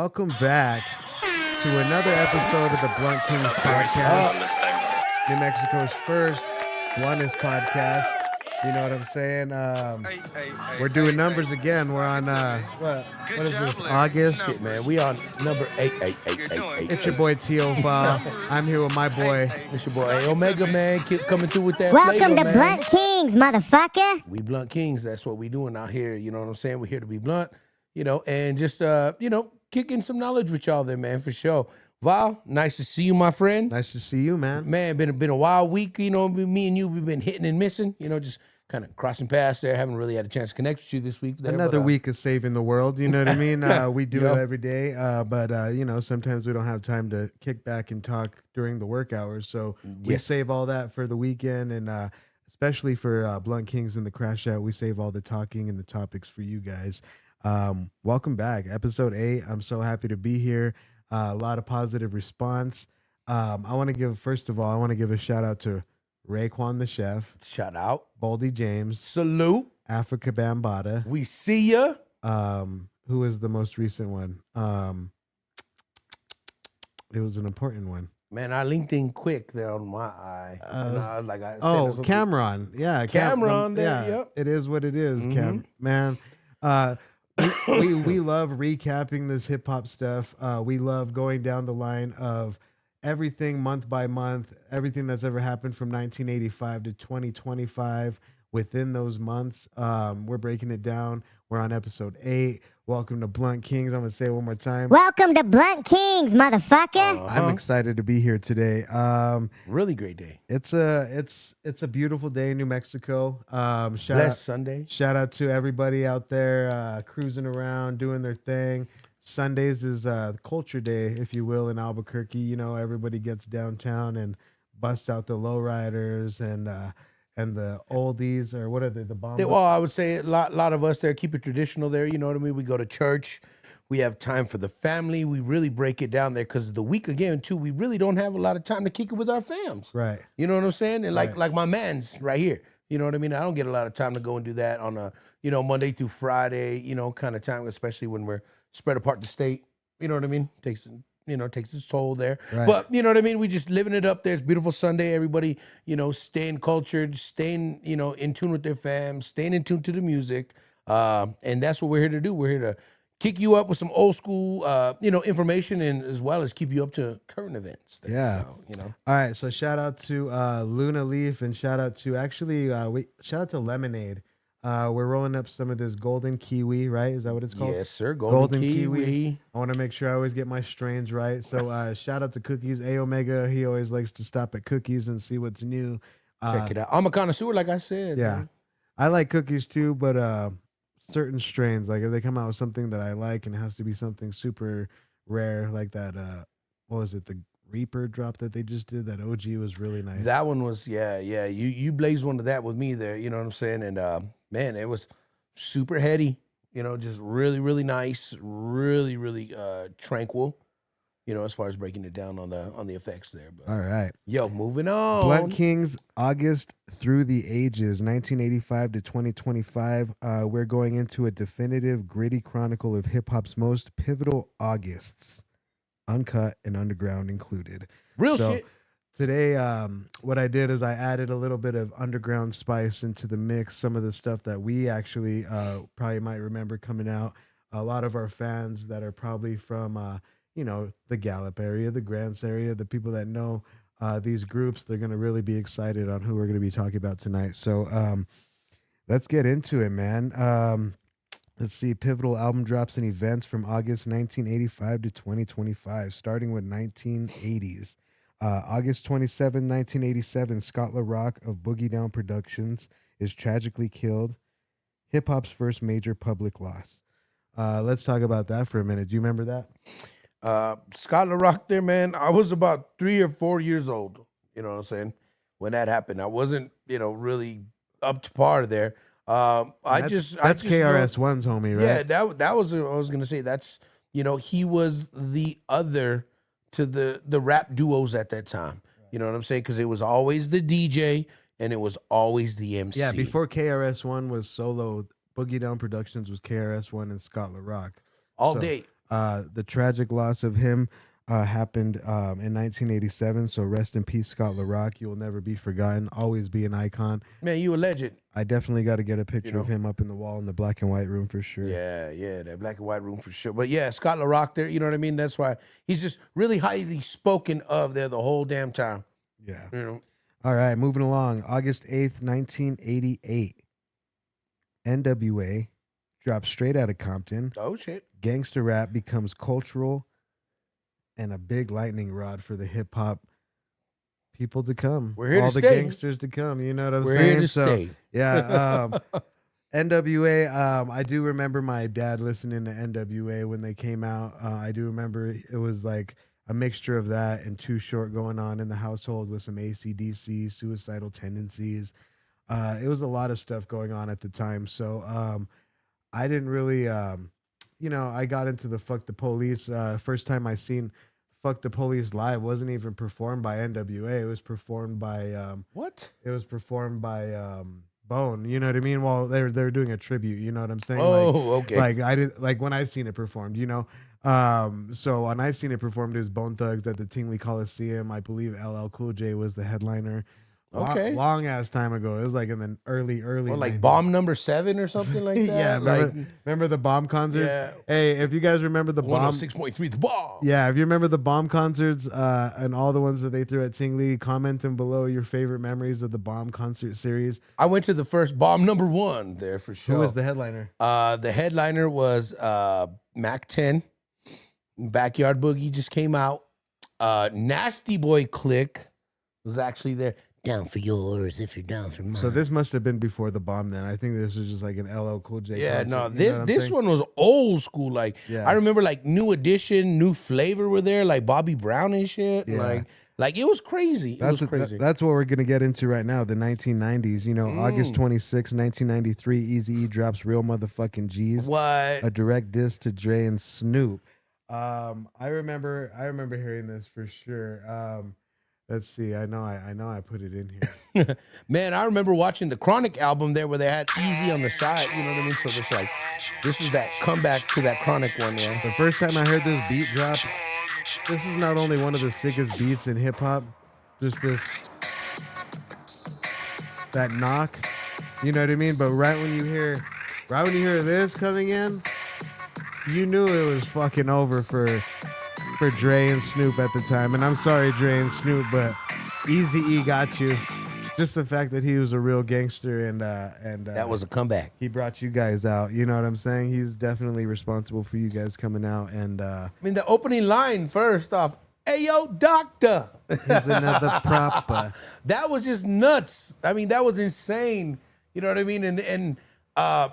welcome back to another episode of the Blunt Kings podcast, New Mexico's first bluntest podcast. You know what I'm saying? We're doing numbers again. We're on what is this? August. Shit, man. We on number 88888. It's your boy T.O. I'm here with my boy. It's your boy Omega, man. Keep coming through with that Welcome flavor, to man. Blunt Kings, motherfucker. We Blunt Kings. That's what we doing out here. You know what I'm saying? We're here to be blunt, and just kicking some knowledge with y'all there, man, for sure. Val, nice to see you, my friend. Nice to see you, man. Man, been a wild week. Me and you, we've been hitting and missing. Just kind of crossing paths there. Haven't really had a chance to connect with you this week. Another week of saving the world. You know what I mean? We do it every day, but sometimes we don't have time to kick back and talk during the work hours. So we save all that for the weekend, and especially for Blunt Kings and the Crash Out, we save all the talking and the topics for you guys. Welcome back, episode 8. I'm so happy to be here. A lot of positive response. I want to give a shout out to Raekwon the Chef. Shout out. Boldy James. Salute. Africa Bambaataa. We see ya. Who is the most recent one? It was an important one. Man, I linked in quick there on my eye. And I was like, Cameron. Yeah. Cameron there, yep. It is what it is, Cam. Man, we love recapping this hip hop stuff. We love going down the line of everything month by month, everything that's ever happened from 1985 to 2025 within those months. We're breaking it down. We're on episode 8. Welcome to Blunt Kings. I'm going to say it one more time. Welcome to Blunt Kings, motherfucker. I'm excited to be here today. Really great day. It's a beautiful day in New Mexico. Sunday. Shout out to everybody out there cruising around, doing their thing. Sundays is culture day, if you will, in Albuquerque. Everybody gets downtown and busts out the lowriders and the oldies, or what are they, the bombs? Well, I would say a lot of us there keep it traditional there. You know what I mean? We go to church. We have time for the family. We really break it down there because the week again, too, we really don't have a lot of time to kick it with our fams. Right. You know what I'm saying? And like my man's right here. You know what I mean? I don't get a lot of time to go and do that on a, Monday through Friday, kind of time, especially when we're spread apart the state. You know what I mean? Takes its toll there. Right. But you know what I mean? We just living it up there. It's a beautiful Sunday. Everybody, staying cultured, staying, in tune with their fam, staying in tune to the music. And that's what we're here to do. We're here to kick you up with some old school, information, and as well as keep you up to current events. There. Yeah. So, All right. So shout out to Luna Leaf, and shout out to shout out to Lemonade. We're rolling up some of this golden kiwi, right? Is that what it's called? Yes, sir. Golden kiwi. I want to make sure I always get my strains right. So shout out to Cookies. A Omega, he always likes to stop at Cookies and see what's new. Check it out. I'm a connoisseur, like I said. Yeah. Man. I like Cookies too, but certain strains, like if they come out with something that I like and it has to be something super rare, like that, what was it, the Reaper drop that they just did, that OG was really nice. That one was, yeah. You blazed one of that with me there, you know what I'm saying? And man, it was super heady, just really, really nice, really, really tranquil, as far as breaking it down on the effects there. But, all right. Yo, moving on. Blunt Kings, August through the ages, 1985 to 2025. We're going into a definitive, gritty chronicle of hip-hop's most pivotal Augusts. Uncut and underground included. Real shit. Today, what I did is I added a little bit of underground spice into the mix. Some of the stuff that we actually probably might remember coming out. A lot of our fans that are probably from, the Gallup area, the Grants area, the people that know these groups, they're going to really be excited on who we're going to be talking about tonight. So let's get into it, man. Let's see, pivotal album drops and events from August 1985 to 2025, starting with 1980s. August 27, 1987, Scott LaRock of Boogie Down Productions is tragically killed. Hip-hop's first major public loss. Let's talk about that for a minute. Do you remember that? Scott LaRock there, man. I was about 3 or 4 years old, you know what I'm saying, when that happened. I wasn't, really up to par there. That's KRS-One's homie, right? Yeah, that was what I was gonna say. That's he was the other to the rap duos at that time. You know what I'm saying? Because it was always the DJ and it was always the MC. Yeah, before KRS-One was solo, Boogie Down Productions was KRS-One and Scott LaRock. All day. The tragic loss of him happened in 1987. So rest in peace, Scott LaRock. You will never be forgotten. Always be an icon. Man, you a legend. I definitely got to get a picture know? of him up in the wall in the black and white room for sure. Yeah, that black and white room for sure. But yeah, Scott LaRock there, you know what I mean? That's why he's just really highly spoken of there the whole damn time. Yeah. You know? All right, moving along. August 8th, 1988. N.W.A. drops straight out of Compton. Oh, shit. Gangster rap becomes cultural and a big lightning rod for the hip hop people to come. We're here all to the stay. gangsters to come. You know what I'm We're saying? here to stay. Yeah. N.W.A. I do remember my dad listening to N.W.A. when they came out. I do remember it was like a mixture of that and Too Short going on in the household with some AC/DC, suicidal tendencies. It was a lot of stuff going on at the time. So I didn't really, I got into the Fuck the Police. First time I seen Fuck the Police live wasn't even performed by N.W.A. It was performed by What? It was performed by Bone. You know what I mean? Well, they were doing a tribute. You know what I'm saying? Oh, okay. Like I didn't like when I seen it performed. You know, so when I seen it performed, it was Bone Thugs at the Tingley Coliseum. I believe LL Cool J was the headliner. Okay. Long ass time ago. It was like in the early. Or like 90s. Bomb Number 7 or something like that? Yeah, remember the Bomb concert? Yeah. Hey, if you guys remember the Bomb, 106.3 The Bomb. yeah, if you remember the Bomb concerts and all the ones that they threw at Tingley, commenting below your favorite memories of the Bomb concert series. I went to the first Bomb Number 1 there for sure. Who was the headliner? The headliner was Mac 10. Backyard Boogie just came out. Nasty Boy Click was actually there. Down for yours if you're down for mine. So this must have been before the Bomb. Then I think this was just like an LL Cool J. Yeah, concert, no, you know what I'm this saying? one was old school. Like, Yeah. I remember like New Edition, New Flavor were there, like Bobby Brown and shit. Yeah. Like it was crazy. It was crazy. That's what we're gonna get into right now. The 1990s. You know, August 26, 1993. Eazy-E drops Real Motherfucking G's. What? A direct diss to Dre and Snoop. I remember hearing this for sure. Let's see. I know I put it in here. Man, I remember watching the Chronic album there where they had Easy on the side. You know what I mean? So it's like, this is that comeback to that Chronic one, yeah. The first time I heard this beat drop, this is not only one of the sickest beats in hip hop, just that knock. You know what I mean? But right when you hear this coming in, you knew it was fucking over for Dre and Snoop at the time. And I'm sorry, Dre and Snoop, but Eazy-E got you. Just the fact that he was a real gangster and That was a comeback. he brought you guys out. You know what I'm saying? He's definitely responsible for you guys coming out. And I mean, the opening line, first off, "Hey, yo, doctor." he's another prop. That was just nuts. I mean, that was insane. You know what I mean? And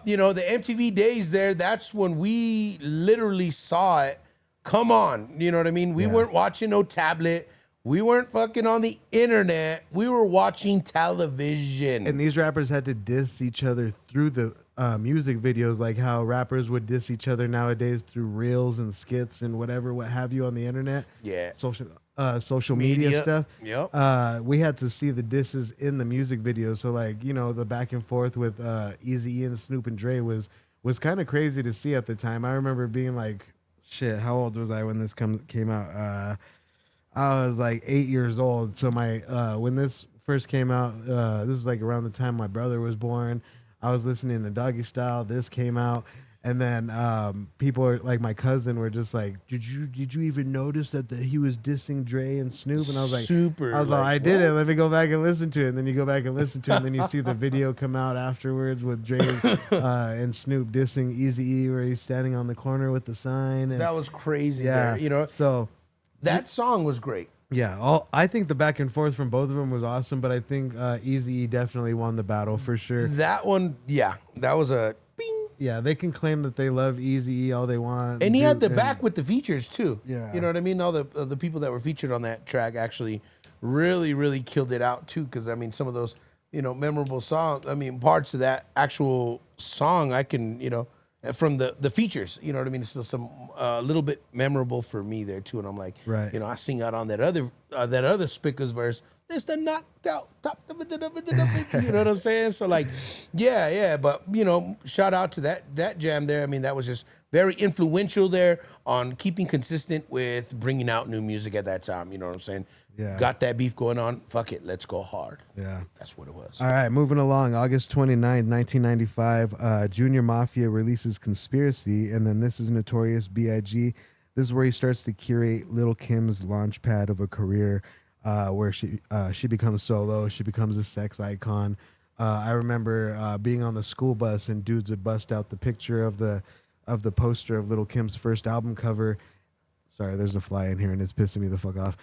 you know, the MTV days there, that's when we literally saw it. Come on. You know what I mean? We weren't watching no tablet. We weren't fucking on the internet. We were watching television. And these rappers had to diss each other through the music videos, like how rappers would diss each other nowadays through reels and skits and whatever, what have you on the internet. Yeah. Social media stuff. Yep. We had to see the disses in the music videos. So like, you know, the back and forth with Eazy-E and Snoop and Dre was kind of crazy to see at the time. I remember being like, shit, how old was I when this came out? I was like 8 years old. So when this first came out, this was like around the time my brother was born. I was listening to Doggy Style. This came out, and then people are like, my cousin were just like, did you even notice that he was dissing Dre and Snoop? And I was like, I didn't. Let me go back and listen to it. And then you go back and listen to it, and then you see the video come out afterwards with Dre and Snoop dissing Eazy-E, where he's standing on the corner with the sign. And, That was crazy. yeah, There, you know, so. that song was great. Yeah, I think the back and forth from both of them was awesome, but I think Eazy-E definitely won the battle for sure. That one, yeah, that was a bing. Yeah, they can claim that they love Eazy-E all they want. And he had the back with the features too. Yeah. You know what I mean? All the people that were featured on that track actually really, really killed it out too. Because I mean, some of those, you know, memorable songs, I mean, parts of that actual song, I can, you know, from the features, you know what I mean? It's still some a little bit memorable for me there too. And I'm like, Right. you know, I sing out on that other that other Spickers verse. It's the knocked out top. You know what I'm saying? So like, yeah. But shout out to that jam there. I mean, that was just very influential there on keeping consistent with bringing out new music at that time. You know what I'm saying? Yeah. Got that beef going on. Fuck it, let's go hard. Yeah. That's what it was. All right, moving along. August 29th, 1995, Junior Mafia releases Conspiracy, and then this is Notorious B.I.G. This is where he starts to curate Lil' Kim's launch pad of a career, where she becomes solo. She becomes a sex icon. I remember being on the school bus, and dudes would bust out the picture of the poster of Lil' Kim's first album cover. Sorry, there's a fly in here and it's pissing me the fuck off.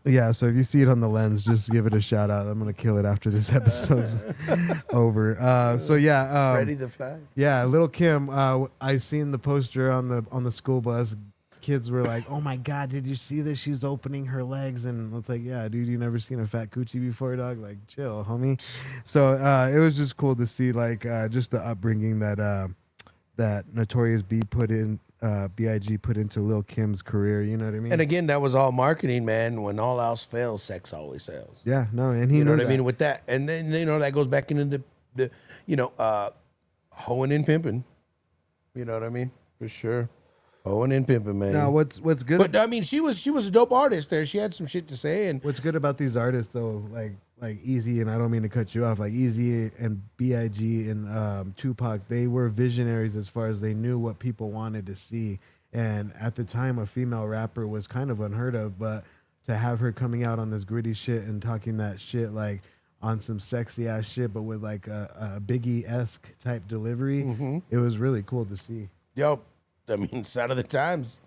Yeah, so if you see it on the lens, just give it a shout out. I'm gonna kill it after this episode's over. Freddie the Fly. Yeah, Lil' Kim. I seen the poster on the school bus. Kids were like, "Oh my god, did you see this? She's opening her legs." And it's like, "Yeah, dude, you never seen a fat coochie before, dog? Like, chill, homie." So it was just cool to see just the upbringing that Notorious B.I.G. put into Lil' Kim's career. You know what I mean? And again, that was all marketing, man. When all else fails, sex always sells. Yeah, no, and he You know knew what I that. mean with that, and then that goes back into the hoeing and pimping. You know what I mean? For sure, hoeing and pimping, man. Now, what's good? But I mean, she was a dope artist there. She had some shit to say, and What's good about these artists though, like Easy, and I don't mean to cut you off, like Easy and B.I.G. and Tupac, they were visionaries as far as they knew what people wanted to see. And at the time, a female rapper was kind of unheard of, but to have her coming out on this gritty shit and talking that shit like on some sexy ass shit, but with like a Biggie-esque type delivery, it was really cool to see. yo, I mean, sign of the times.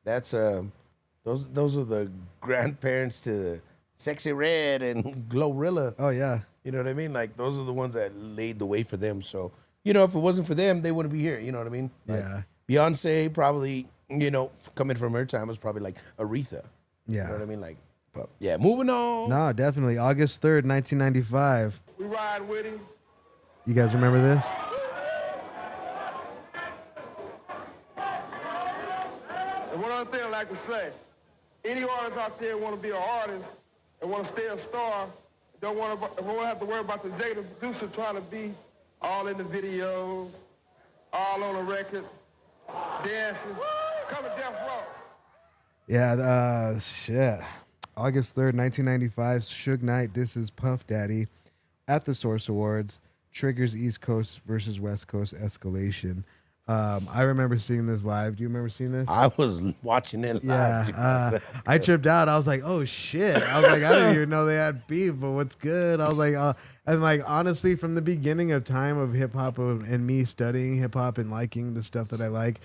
That's those are the grandparents to Sexy Red and Glorilla. Oh yeah, You know what I mean? Like, those are the ones that laid the way for them. So, if it wasn't for them, they wouldn't be here. You know what I mean? Like, yeah, Beyonce probably, coming from her time was probably like Aretha. yeah. You know what I mean? Like, but yeah, moving on. No, definitely. August 3rd, 1995. We ride with him. You guys remember this? And one other thing I like to say, any artist out there want to be an artist and want to stay a star, don't have to worry about the executive producer trying to be all in the video, all on the record, dancing, come to Death Row. Yeah, shit. August 3rd, 1995, Suge Knight disses Puff Daddy at the Source Awards, triggers East Coast versus West Coast escalation. I remember seeing this live. Do you remember seeing this? I was watching it live. Yeah, I tripped out. I was like, "Oh shit!" I was like, "I didn't even know they had beef, but what's good?" I was like, and like honestly, from the beginning of time of hip hop and me studying hip hop and liking the stuff that I like,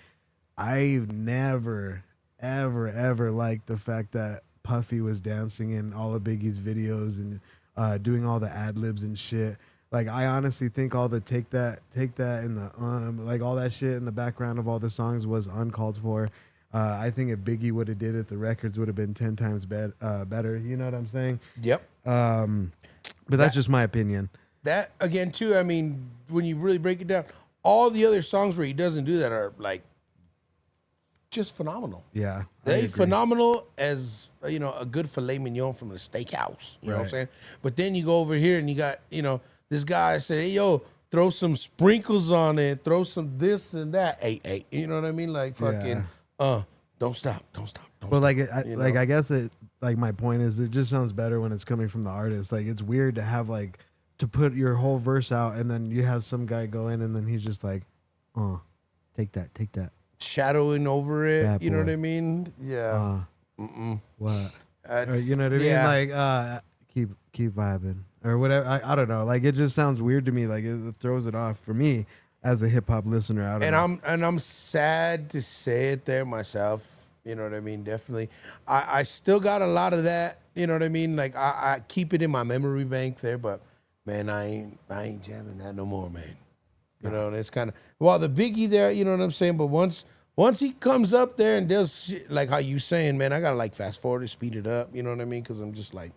I've never, ever liked the fact that Puffy was dancing in all of Biggie's videos and doing all the ad libs and shit. Like, I honestly think all the take that in the like all that shit in the background of all the songs was uncalled for. I think if Biggie would have did it, the records would have been 10 times better. You know what I'm saying? Yep. But that's just my opinion. That, again, too, I mean, when you really break it down, all the other songs where he doesn't do that are, like, just phenomenal. Yeah, They phenomenal as, a good filet mignon from the steakhouse. You know what I'm Right. saying? But then you go over here and you got, this guy say, hey, yo, throw some sprinkles on it, throw some this and that. Hey, you know what I mean? Like, fucking, don't stop. Well, like, I guess it, like, my point is, it just sounds better when it's coming from the artist. Like, it's weird to have, like, to put your whole verse out and then you have some guy go in and then he's just like, take that. Shadowing over it. Bad You know boy. what I mean? Yeah. What? Or, That's- you know what I mean? yeah. Like, keep vibing or whatever. I don't know. Like, it just sounds weird to me. Like, it throws it off for me as a hip hop listener. I don't know. I'm sad to say it there myself. You know what I mean? Definitely. I still got a lot of that. You know what I mean? Like, I keep it in my memory bank there, but man, I ain't jamming that no more, man. You know, and it's kind of, well, the Biggie there, you know what I'm saying? But once he comes up there and does shit, like how you saying, man, I gotta like fast forward to speed it up. You know what I mean? Because I'm just like,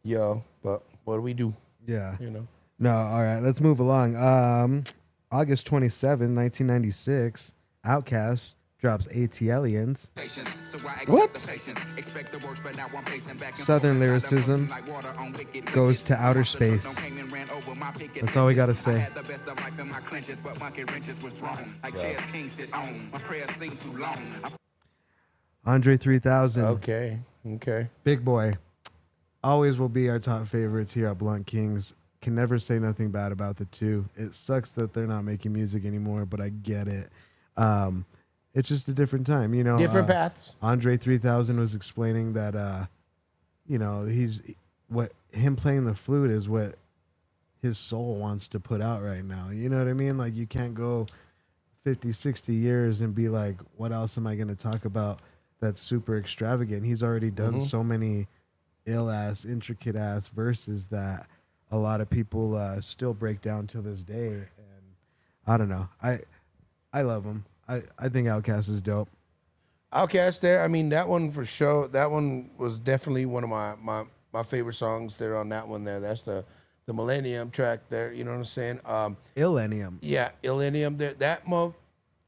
yo, but what do we do? Yeah. You know? No, all right, let's move along. August 27, 1996, Outkast drops ATLians. What? Southern lyricism goes to outer space. That's all we gotta say. Andre 3000, Okay. big boy, always will be our top favorites here at Blunt Kings. Can never say nothing bad about the two. It sucks that they're not making music anymore, but I get it. It's just a different time, you know. Different paths. Andre 3000 was explaining that, you know, him playing the flute is what his soul wants to put out right now. You know what I mean? Like, you can't go 50, 60 years and be like, what else am I going to talk about that's super extravagant? He's already done so many ill-ass, intricate-ass verses that a lot of people still break down till this day. And I don't know. I love him. I think Outkast is dope. Outkast there. I mean, that one for sure. That one was definitely one of my favorite songs there on that one there. That's the Millennium track there. You know what I'm saying? Illenium. Yeah, Illenium there. That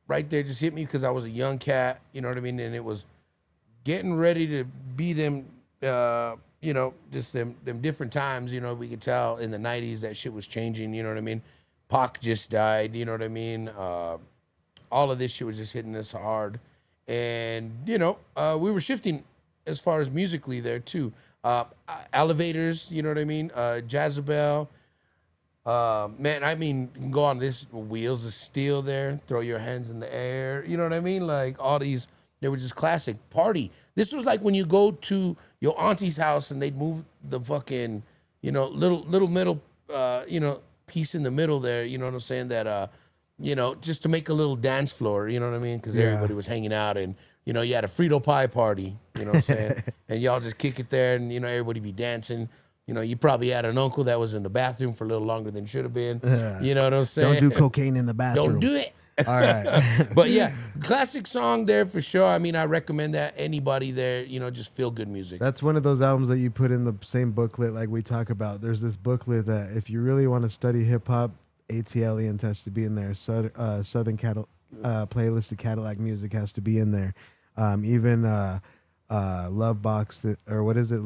right there just hit me because I was a young cat. You know what I mean? And it was getting ready to be them. You know, just them different times. You know, we could tell in the '90s that shit was changing. You know what I mean? Pac just died. You know what I mean? All of this shit was just hitting us hard. And, you know, we were shifting as far as musically there, too. Elevators, you know what I mean? Jezebel. Man, I mean, you can go on this Wheels of Steel there, throw your hands in the air. You know what I mean? Like, all these, they were just classic. Party. This was like when you go to your auntie's house and they'd move the fucking, you know, little middle, you know, piece in the middle there, you know what I'm saying? That, you know, just to make a little dance floor, you know what I mean? Because everybody was hanging out and, you know, you had a Frito pie party, you know what I'm saying? And y'all just kick it there and, you know, everybody be dancing. You know, you probably had an uncle that was in the bathroom for a little longer than should have been. You know what I'm saying? Don't do cocaine in the bathroom. Don't do it. All right. But yeah, classic song there for sure. I mean, I recommend that anybody there, you know, just feel good music. That's one of those albums that you put in the same booklet like we talk about. There's this booklet that if you really want to study hip-hop, ATLians has to be in there. Southern playlist of Cadillac music has to be in there. Even Love Box, or what is it?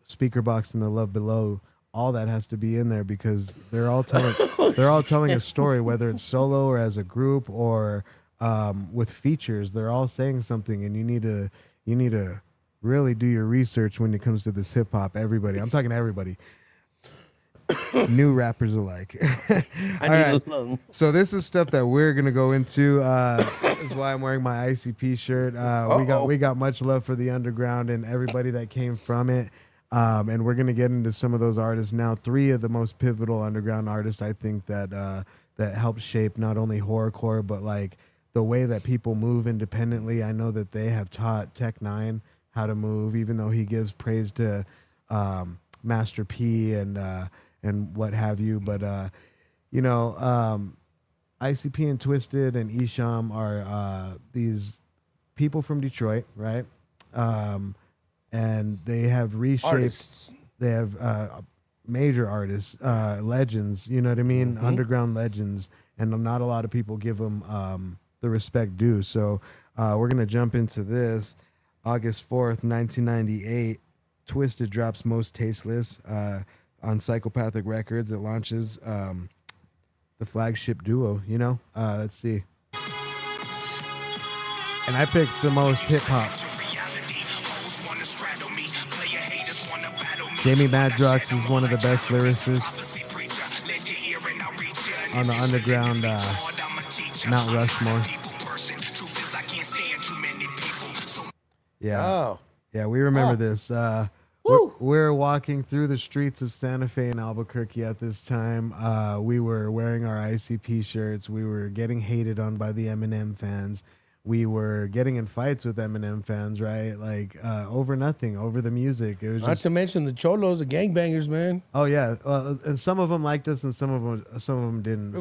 Speaker Box and the Love Below. All that has to be in there because they're all telling a story, whether it's solo or as a group or with features. They're all saying something, and you need to really do your research when it comes to this hip hop. Everybody, I'm talking to everybody. New rappers alike. All right. So this is stuff that we're gonna go into. This is why I'm wearing my ICP shirt. We got much love for the underground and everybody that came from it. And we're gonna get into some of those artists now. 3 of the most pivotal underground artists, I think, that helped shape not only horrorcore but like the way that people move independently. I know that they have taught Tech Nine how to move, even though he gives praise to Master P and what have you. But you know, ICP and Twisted and Isham are these people from Detroit, right? And they have reshaped. Artists. They have major artists, legends. You know what I mean? Underground legends, and not a lot of people give them the respect due. So we're gonna jump into this. August 4th, 1998. Twisted drops Most Tasteless on Psychopathic Records. It launches the flagship duo. You know, let's see. And I picked the most hip hop. Jamie Madrox is one of the best lyricists on the underground Mount Rushmore. Yeah. Oh. Yeah, we remember this. We're walking through the streets of Santa Fe and Albuquerque at this time. We were wearing our ICP shirts. We were getting hated on by the Eminem fans. We were getting in fights with Eminem fans, right? Like over nothing, over the music. It was not to mention the cholos, the gangbangers, man. Oh yeah, and some of them liked us, and some of them didn't.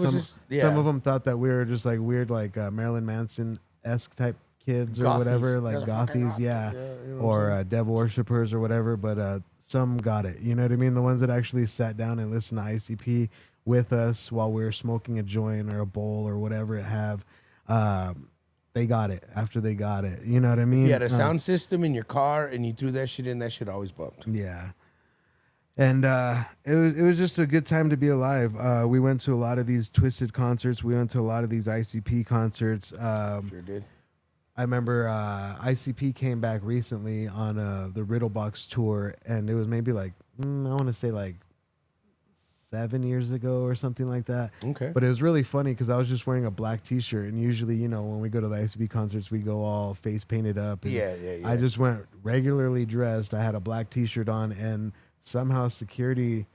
Some of them thought that we were just like weird, like Marilyn Manson-esque type kids or Gothies. whatever, like gothies, yeah, you know or devil worshippers or whatever. But some got it. You know what I mean? The ones that actually sat down and listened to ICP with us while we were smoking a joint or a bowl or whatever it have. they got it after they got it. You know what I mean? If you had a sound system in your car and you threw that shit in, that shit always bumped. Yeah. And it was just a good time to be alive. We went to a lot of these Twisted concerts. We went to a lot of these ICP concerts. Sure did. I remember ICP came back recently on the Riddlebox tour, and it was maybe like I want to say like 7 years ago or something like that. Okay. But it was really funny because I was just wearing a black T-shirt, and usually, you know, when we go to the ICP concerts, we go all face painted up. And Yeah. I just went regularly dressed. I had a black T-shirt on, and somehow security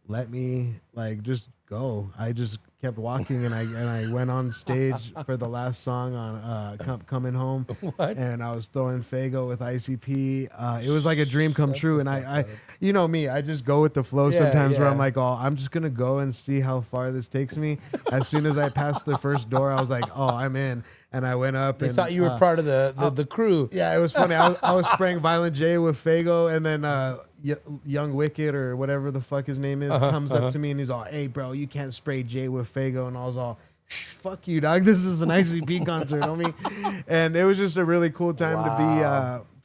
let me like just go. I just kept walking, and I went on stage for the last song on Coming Home. What? And I was throwing Fago with ICP. It was like a dream come true. And I you know me, I just go with the flow sometimes where I'm like, oh, I'm just gonna go and see how far this takes me. As soon as I passed the first door, I was like, oh, I'm in. And I went up. They and thought you were part of the crew. yeah, it was funny. I was spraying Violent J with Fago, and then Young Wicked or whatever the fuck his name is comes up to me and he's all, "Hey, bro, you can't spray J with Fago." And I was all, "Fuck you, dog. This is an ICP concert, homie." And it was just a really cool time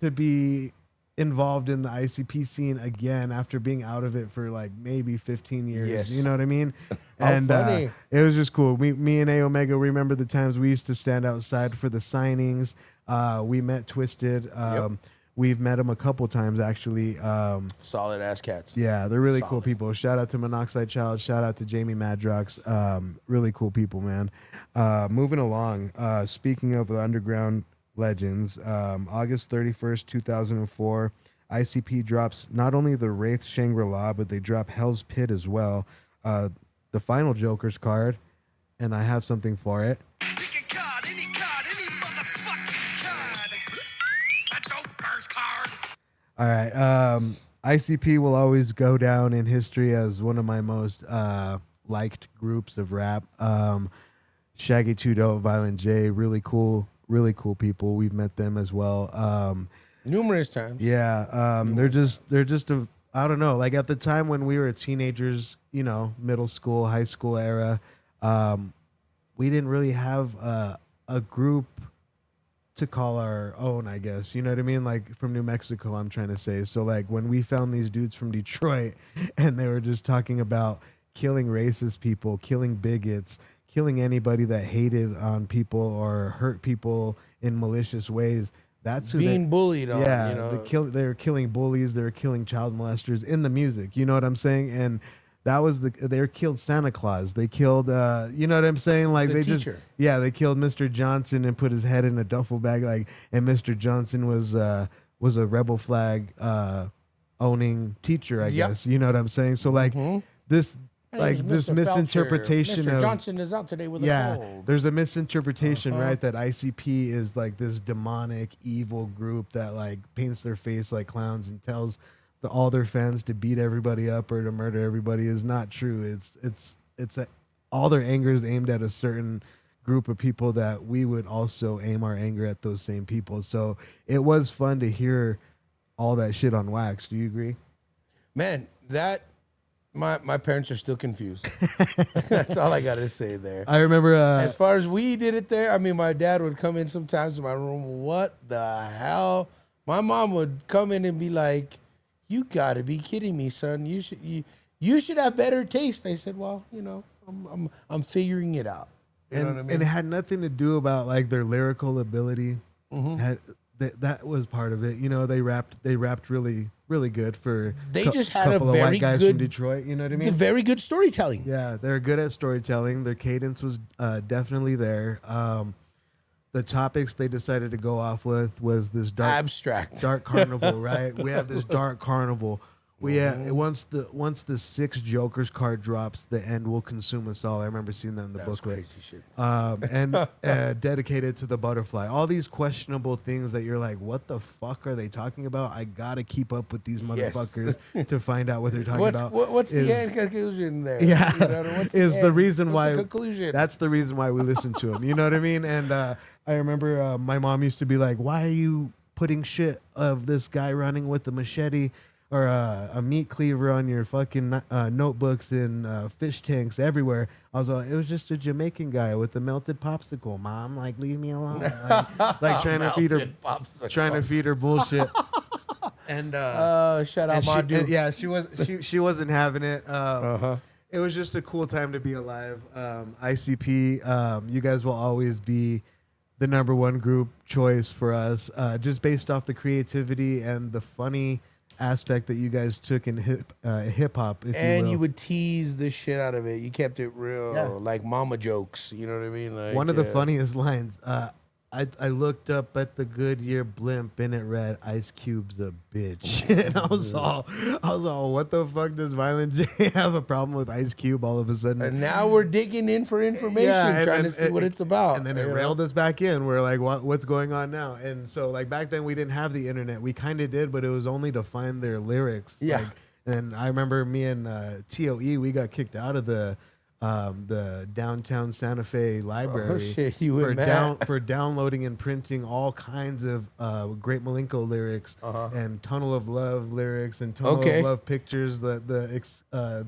to be involved in the ICP scene again after being out of it for like maybe 15 years. Yes. You know what I mean? How And funny. it was just cool. Me and A Omega remember the times we used to stand outside for the signings. We met Twisted. We've met them a couple times actually. Solid ass cats. Yeah, they're really cool Solid. people. Shout out to Monoxide Child. Shout out to Jamie Madrox. Really cool people, man. Moving along. Speaking of the underground legends, August 31st, 2004, ICP drops not only the Wraith Shangri-La, but they drop Hell's Pit as well. The final Joker's card, and I have something for it. Pick a card, any motherfucking card. That's Joker's card. All right. ICP will always go down in history as one of my most liked groups of rap. Shaggy 2 Dope, Violent J, really cool people. We've met them as well. Numerous times. Yeah, they're just a, I don't know, like at the time when we were teenagers, you know, middle school, high school era, we didn't really have a group to call our own, I guess. You know what I mean? Like from New Mexico, I'm trying to say. So like when we found these dudes from Detroit and they were just talking about killing racist people, killing bigots, killing anybody that hated on people or hurt people in malicious ways. That's who Being bullied on, yeah, you know. they were killing bullies. They were killing child molesters in the music. You know what I'm saying? And that was they killed Santa Claus. They killed, you know what I'm saying? Like The they teacher. they killed Mr. Johnson and put his head in a duffel bag. Like, and Mr. Johnson was a rebel flag owning teacher, I Yep. guess. You know what I'm saying? So like this. Like this misinterpretation Mr. of Johnson is out today with a cold. there's a misinterpretation, right? That ICP is like this demonic, evil group that like paints their face like clowns and tells all their fans to beat everybody up or to murder everybody is not true. All their anger is aimed at a certain group of people that we would also aim our anger at those same people. So it was fun to hear all that shit on wax. Do you agree? Man, that my parents are still confused. That's all I gotta say there. I remember As far as we did it there, I mean, my dad would come in sometimes to my room. What the hell? My mom would come in and be like, "You gotta be kidding me, son. You should have better taste." I said, "Well, you know, I'm figuring it out." You know what I mean? And it had nothing to do about like their lyrical ability. That was part of it. You know, they rapped really good for They just had a couple of very white guys good- from Detroit. You know what I mean? Very good storytelling. Yeah, they're good at storytelling. Their cadence was definitely there. The topics they decided to go off with was this Abstract. dark carnival, right? We have this dark carnival. Once the 6 Jokers card drops, the end will consume us all. I remember seeing that in the That's booklet. crazy shit. And dedicated to the butterfly. All these questionable things that you're like, what the fuck are they talking about? I gotta keep up with these motherfuckers to find out what they're talking about. What's the end conclusion there? Yeah, You know, what's is the end? reason What's why. the conclusion? That's the reason why we listen to him. You know what I mean? And I remember my mom used to be like, "Why are you putting shit of this guy running with the machete or a meat cleaver on your fucking notebooks and fish tanks everywhere. I was like, it was just a Jamaican guy with a melted popsicle. Mom, like, leave me alone. Like trying to feed her, Melted popsicle. trying to feed her bullshit. And shout out and my she, dudes. yeah, she wasn't having it. Uh-huh. It was just a cool time to be alive. ICP, you guys will always be the number one group choice for us, just based off the creativity and the funny aspect that you guys took in hip hop. And you would tease the shit out of it. You kept it real, Yeah. like mama jokes. You know what I mean? Like, One of the funniest lines. I looked up at the Goodyear blimp and it read "Ice Cube's a bitch," and I was all, what the fuck does Violent J have a problem with Ice Cube all of a sudden? And now we're digging in for information, Yeah, trying to see what it's about. And then it you know? railed us back in. We're like, what's going on now? And so, like, back then we didn't have the internet. We kind of did, but it was only to find their lyrics. Yeah. Like, and I remember me and TOE, we got kicked out of the downtown Santa Fe library Oh, shit, you and Matt. for downloading and printing all kinds of Great Malenko lyrics and Tunnel of Love lyrics and Tunnel Okay. of Love pictures, the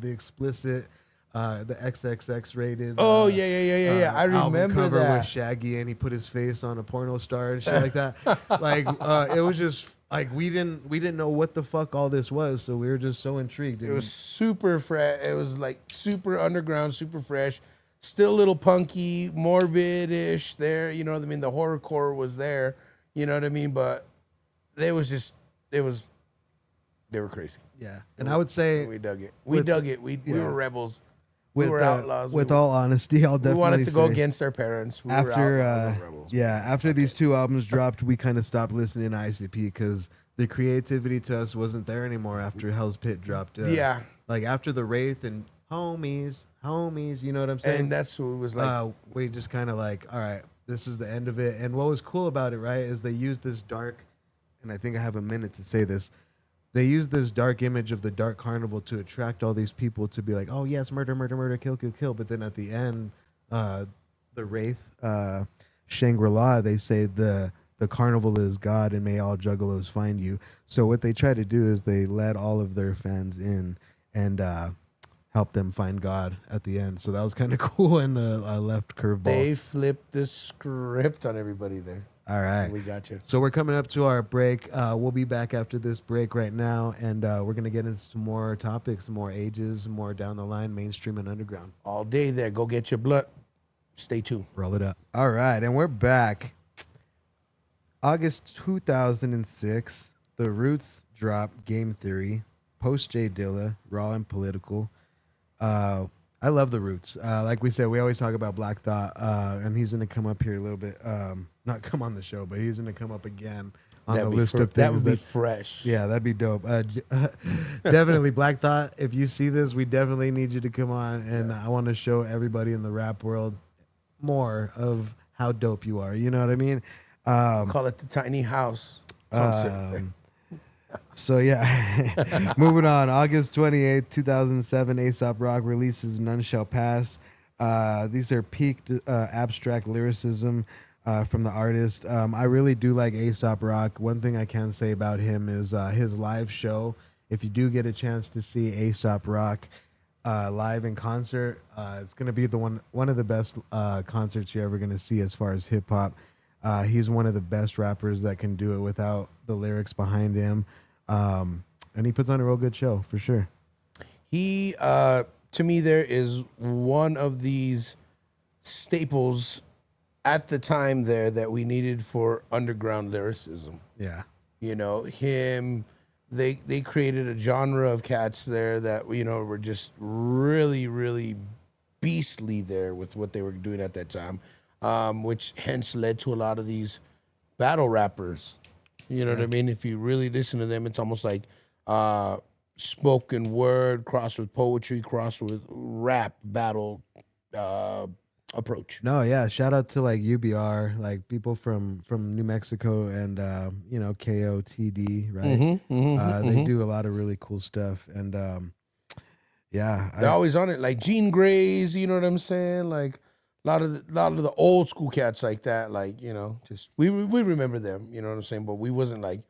explicit, the XXX rated. Oh, yeah. I album remember cover that. with Shaggy and he put his face on a porno star and shit like that. Like it was just like we didn't know what the fuck all this was, so we were just so intrigued. It was super fresh. It was like super underground, super fresh. Still a little punky, morbid-ish there. You know what I mean? The horrorcore was there. You know what I mean? But they were crazy. yeah. And I would say We dug it. We were rebels. We were outlaws. With we were, all honesty, I'll definitely we wanted to go say against our parents. We were after outlaws and rebels. after these two albums dropped, we kind of stopped listening to ICP because the creativity to us wasn't there anymore after Hell's Pit dropped. Yeah. Like after the Wraith and homies, you know what I'm saying? And that's what it was like. We just kind of like, all right, this is the end of it. And what was cool about it, right, is they used this dark, and I think I have a minute to say this. They used this dark image of the Dark Carnival to attract all these people to be like, oh yes, murder, murder, murder, kill, kill, kill. But then at the end, the Wraith, Shangri-La, they say the carnival is God and may all juggalos find you. So what they try to do is they let all of their fans in and help them find God at the end. So that was kind of cool and a left curveball. They flipped the script on everybody there. All right. We got you. So we're coming up to our break. We'll be back after this break right now, and we're going to get into some more topics, more ages, more down the line, mainstream and underground. All day there. Go get your blood. Stay tuned. Roll it up. All right, and we're back. August 2006, The Roots dropped Game Theory, post J Dilla, Raw and Political. I love The Roots. Like we said, we always talk about Black Thought, and he's going to come up here a little bit. Not come on the show, but he's going to come up again on the list of things. That would be fresh. Yeah, that'd be dope. Definitely, Black Thought, if you see this, we definitely need you to come on, and I want to show everybody in the rap world more of how dope you are. You know what I mean? Call it the tiny house concert. So yeah, moving on. August 28th, 2007, Aesop Rock releases None Shall Pass. These are peak abstract lyricism from the artist. I really do like Aesop Rock. One thing I can say about him is his live show. If you do get a chance to see Aesop Rock live in concert, it's going to be one of the best concerts you're ever going to see as far as hip hop. He's one of the best rappers that can do it without the lyrics behind him. And he puts on a real good show for sure. He, to me, there is one of these staples at the time there that we needed for underground lyricism. Yeah. You know, they created a genre of cats there that, you know, were just really, really beastly there with what they were doing at that time, which hence led to a lot of these battle rappers. You know what I mean? If you really listen to them, it's almost like spoken word crossed with poetry, crossed with rap battle approach. No, yeah. Shout out to like UBR, like people from New Mexico and KOTD, right? They do a lot of really cool stuff, and yeah, They're always on it, like Gene Gray's. You know what I'm saying? Like a lot of the old school cats like that. Like, you know, just we remember them. You know what I'm saying? But we wasn't like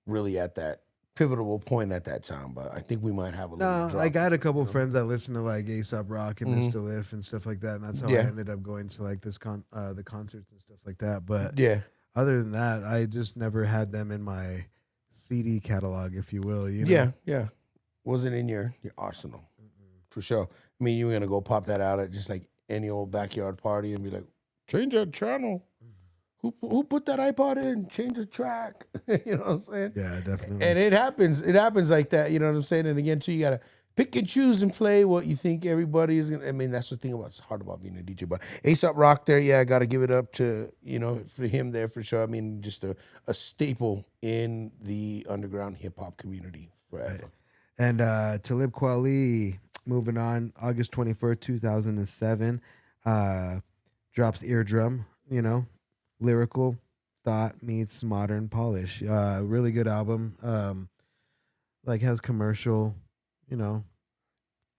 really at that pivotal point at that time. But I think we might have a little No, drop. like I had a couple friends that listened to like A$AP Rock and Mhm. Mr. Liff and stuff like that, and that's how I Yeah. ended up going to like the concerts and stuff like that. But Yeah. other than that, I just never had them in my CD catalog, if you will. You know? Yeah, yeah. Wasn't in your arsenal. For sure. I mean, you were gonna go pop that out at just like any old backyard party and be like, change that channel. Who put that iPod in? Change the track. You know what I'm saying? Yeah, definitely. And it happens. It happens like that. You know what I'm saying? And again, too, you gotta pick and choose and play what you think everybody is gonna. I mean, that's the thing about it's hard about being a DJ. But A$AP Rock there, yeah, I gotta give it up to, you know, for him there for sure. I mean, just a staple in the underground hip hop community forever. And Talib Kweli, moving on, August 21st, 2007, drops Eardrum, you know, lyrical thought meets modern polish. Really good album. Like has commercial, you know.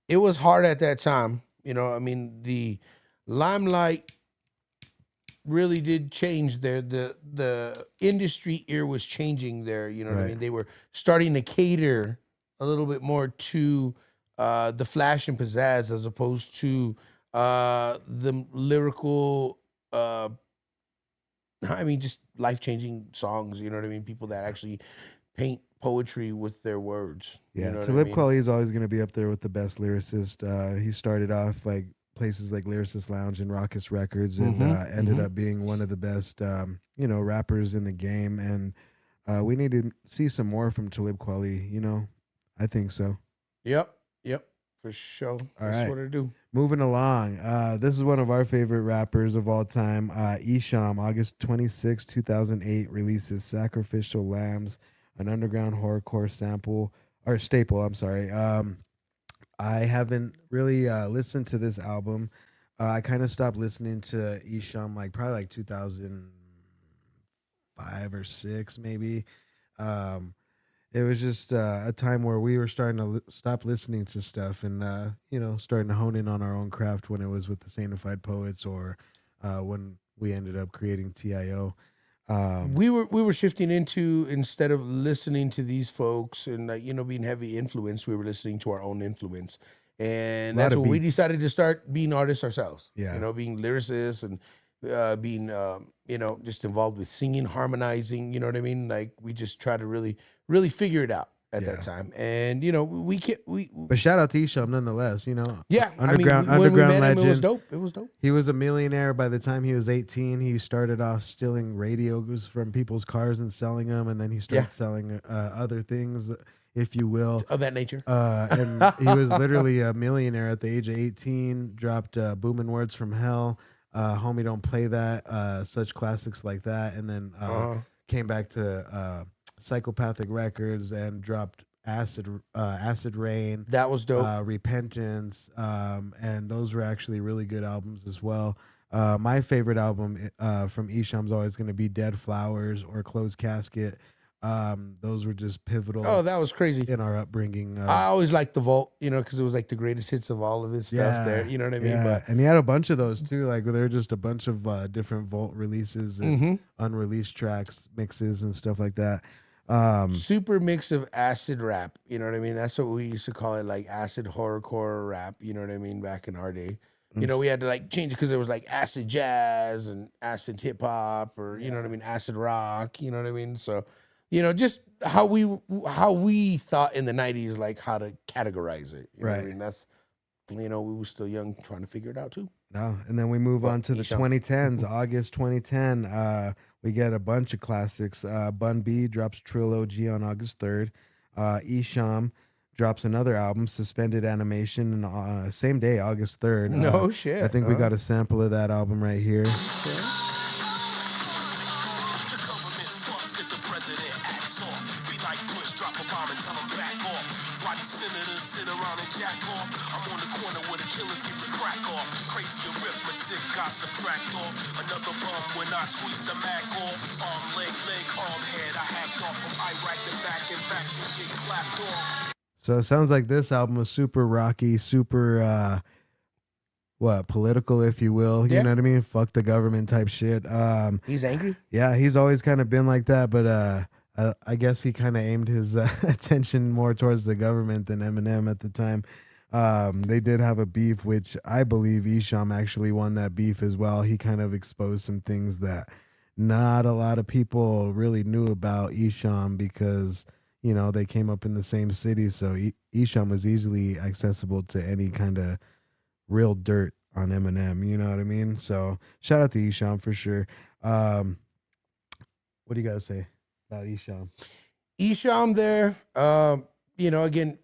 It was hard at that time. You know, I mean, the limelight really did change there. The industry ear was changing there. You know what I Right. mean? They were starting to cater a little bit more to the flash and pizzazz as opposed to the lyrical, I mean, just life-changing songs, you know what I mean? People that actually paint poetry with their words. Yeah, you know what I Talib mean? Kweli is always going to be up there with the best lyricist. He started off like places like Lyricist Lounge and Raucous Records, and ended up being one of the best, you know, rappers in the game. And we need to see some more from Talib Kweli. You know, I think so. Yep, for sure. That's right. what I do. Moving along, this is one of our favorite rappers of all time. Esham, August 26, 2008, releases Sacrificial Lambs, an underground horrorcore staple. I'm sorry. I haven't really listened to this album. I kind of stopped listening to Esham like probably like 2005 or 6 maybe. It was just a time where we were starting to stop listening to stuff and, you know, starting to hone in on our own craft when it was with the Sanctified Poets or when we ended up creating TIO. We were shifting into, instead of listening to these folks and you know, being heavy influence, we were listening to our own influence. And Lot that's of when we beats. decided to start being artists ourselves. Yeah. You know, being lyricists and being, you know, just involved with singing, harmonizing, you know what I mean? Like we just try to really figure it out at that time. And, you know, But shout out to Esham nonetheless, you know. yeah, Underground, I mean, when we underground met him, legend. it was dope. It was dope. He was a millionaire by the time he was 18. He started off stealing radios from people's cars and selling them, and then he started selling other things, if you will. Of that nature. And he was literally a millionaire at the age of 18, dropped Booming Words from Hell, Homie Don't Play That, such classics like that, and then came back to Psychopathic Records and dropped Acid Rain. That was dope. Repentance, and those were actually really good albums as well. My favorite album from Esham's always going to be Dead Flowers or Closed Casket. Those were just pivotal. Oh, that was crazy. In our upbringing. I always liked the Vault, you know, because it was like the greatest hits of all of his stuff there. You know what I mean? Yeah. But And he had a bunch of those too. Like there were just a bunch of different Vault releases and unreleased tracks, mixes, and stuff like that. super mix of acid rap. You know what I mean? That's what we used to call it, like acid horrorcore rap. You know what I mean? Back in our day. You know, we had to like change it because there was like acid jazz and acid hip hop, or you know what I mean, acid rock. You know what I mean? So, you know, just how we thought in the '90s, like how to categorize it. You know what I mean? That's, you know, we were still young, trying to figure it out too. No, and then we move on to the Esham. 2010s. August 2010, we get a bunch of classics. Bun B drops Trilogy on August 3rd. Esham drops another album, Suspended Animation, same day, August 3rd. No shit. I think we got a sample of that album right here. The government's fucked if the president acts off. Be like Bush, drop a bomb and tell him back off. Why these senators sit around and jack off? I'm on the corner where the killers get the crack off. Crazy arithmetic, got subtract off. Another bum when I squeeze the mag off. Arm, leg, arm, head. I hacked off from Iraq to back and back. You get clapped off. So it sounds like this album was super rocky, super political, if you will. You know what I mean? Fuck the government type shit. He's angry. Yeah, he's always kind of been like that, but I guess he kind of aimed his attention more towards the government than Eminem at the time. They did have a beef, which I believe Isham actually won that beef as well. He kind of exposed some things that not a lot of people really knew about Isham because they came up in the same city, so Isham was easily accessible to any kind of real dirt on Eminem. You know what I mean? So shout out to Isham for sure. What do you guys say about Isham? Isham there, again,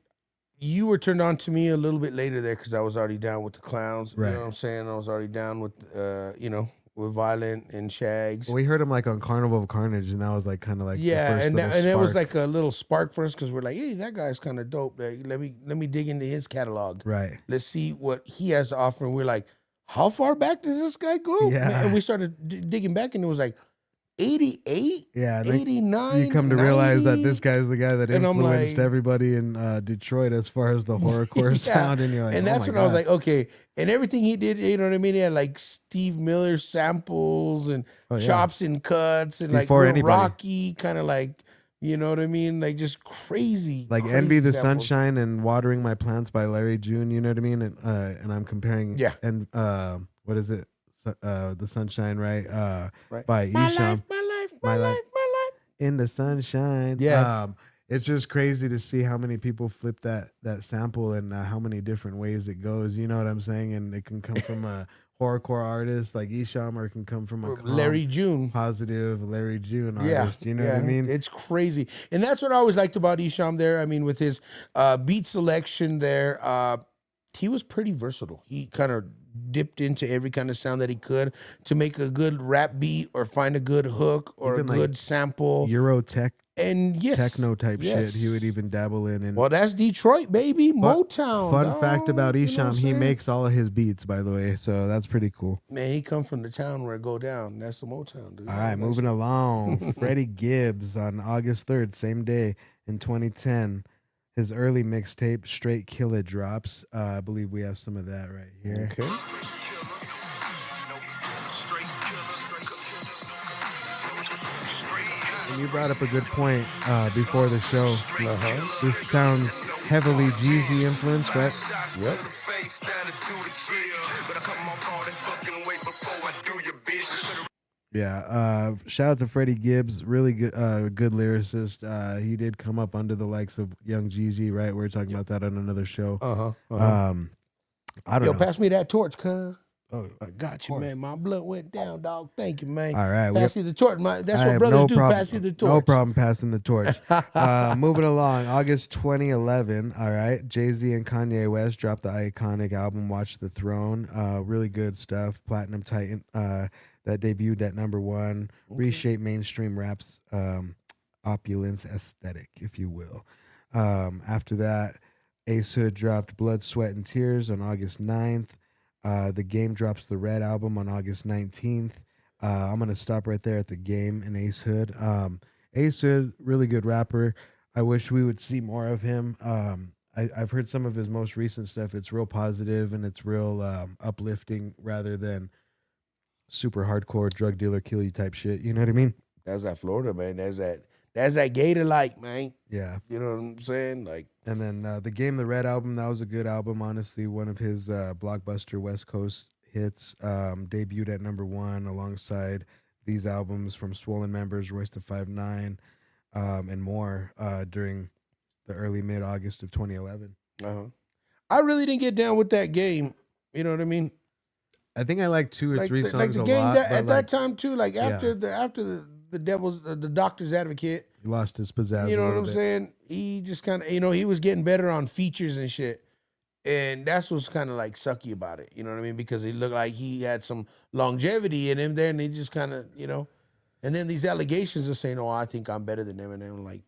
you were turned on to me a little bit later there because I was already down with the clowns. Right. You know what I'm saying? I was already down with, with Violent and Shags. Well, we heard him like on Carnival of Carnage, and that was like kind of like Yeah, the first and it was spark. like a little spark for us because we're like, hey, that guy's kind of dope. Let me dig into his catalog. Right. Let's see what he has to offer. And we're like, how far back does this guy go? Yeah. And we started digging back, and it was like 88, Yeah, 89. you come to realize that 90. this guy's the guy that And I'm influenced like- everybody in Detroit as far as the horrorcore Yeah. sound, and you're like, And oh that's my when I was God. like, okay. And everything he did, you know what I mean? He had like Steve Miller samples and Oh, yeah. chops and cuts and Before like real anybody. Rocky, kind of like, you know what I mean? Like just crazy. Like crazy Envy the samples. Sunshine and Watering My Plants by Larry June, you know what I mean? And I'm comparing Yeah. and what is it? The Sunshine, right? Right. By My Isham. life, my life, my My life. life, my life. In the Sunshine. Yeah. It's just crazy to see how many people flip that sample and how many different ways it goes. You know what I'm saying? And it can come from a horrorcore artist like Isham, or it can come from a Larry June. positive Larry June Yeah, artist. You know what I mean? It's crazy. And that's what I always liked about Isham there. I mean, with his beat selection there, he was pretty versatile. He kind of dipped into every kind of sound that he could to make a good rap beat or find a good hook or Even a like good sample. Euro tech, And yes, techno type yes. shit. He would even dabble in. And Well, that's Detroit, baby. Motown. fun fact about dog. You know what Isham, I'm he saying? makes all of his beats, by the way. So that's pretty cool. Man, he come from the town where it go down. That's the Motown, dude. All right, moving along. Freddie Gibbs on August 3rd, same day in 2010. His early mixtape, Straight Killer, drops. I believe we have some of that right here. Okay. And you brought up a good point before the show. This sounds heavily Jeezy influenced, right? Yeah. Shout out to Freddie Gibbs, really good, good lyricist. He did come up under the likes of Young Jeezy, right? We were talking about that on another show. I don't Yo, know. pass me that torch, cuz. Oh, I got you, man. My blood went down, dog. Thank you, man. all right. Pass you the torch. That's I what have brothers no do. problem- Pass you the torch. No problem passing the torch. Moving along, August 2011. All right, Jay-Z and Kanye West dropped the iconic album "Watch the Throne." Really good stuff. Platinum Titan that debuted at #1. Reshape mainstream rap's opulence aesthetic, if you will. After that, Ace Hood dropped "Blood, Sweat, and Tears" on August 9th. The Game drops the Red album on August 19th. I'm going to stop right there at The Game and Ace Hood. Ace Hood, really good rapper. I wish we would see more of him. I've heard some of his most recent stuff. It's real positive and it's real uplifting rather than super hardcore drug dealer kill you type shit. You know what I mean? That's that Florida, man. That's that Gator like, man. Yeah. You know what I'm saying? Like, And then The Game, the Red album, that was a good album, honestly. One of his blockbuster West Coast hits. Debuted at #1 alongside these albums from Swollen Members, Royce da 5'9", and more during the early mid-August of 2011. I really didn't get down with that Game. You know what I mean? I think I like two or three songs the a Game lot. that, but at like, that time too. Like after Yeah. the Devil's the Doctor's Advocate. he lost his pizzazz. You know a what little I'm bit. saying? He just kind of, he was getting better on features and shit. And that's what's kind of like sucky about it. You know what I mean? Because he looked like he had some longevity in him there, and he just kind of, And then these allegations of saying, "Oh, I think I'm better than Eminem." Like,